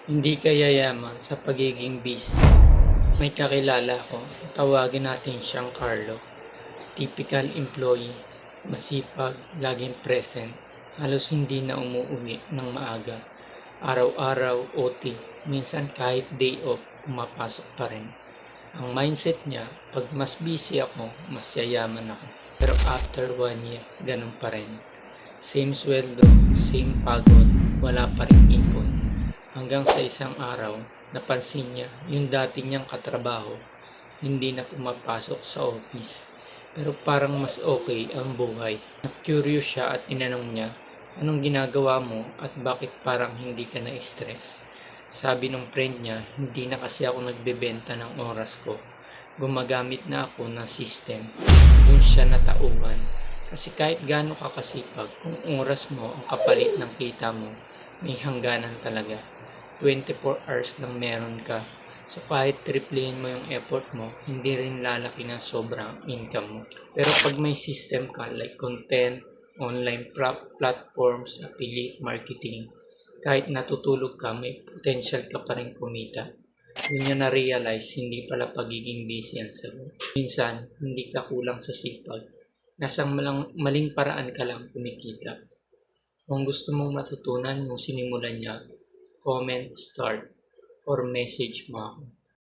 Hindi ka yayaman sa pagiging busy. May kakilala ko, tawagin natin siyang Carlo. Typical employee, masipag, laging present, halos hindi na umuuwi ng maaga. Araw-araw OT, minsan kahit day off, pumapasok pa rin. Ang mindset niya, pag mas busy ako, mas yayaman ako. Pero after 1 year, ganun pa rin. Same sweldo, same pagod, wala pa rin ipon. Hanggang sa isang araw, napansin niya yung dati niyang katrabaho, hindi na pumapasok sa office. Pero parang mas okay ang buhay. Na-curious siya at tinanong niya, anong ginagawa mo at bakit parang hindi ka na-stress? Sabi ng friend niya, hindi na kasi ako nagbebenta ng oras ko. Gumagamit na ako ng system. Doon siya natauhan. Kasi kahit gaano ka kasipag, kung oras mo ang kapalit ng kita mo, may hangganan talaga. 24 hours lang meron ka. So kahit triplehin mo yung effort mo, hindi rin lalaki ng sobrang income mo. Pero pag may system ka like content, online platforms, affiliate marketing, kahit natutulog ka, may potential ka pa rin kumita. Yun niya na-realize, hindi pala pagiging busy ang sagot. Minsan, hindi ka kulang sa sipag. Nasa maling paraan ka lang kumikita. Kung gusto mong matutunan yung sinimulan niya, comment, start, or message mo ako.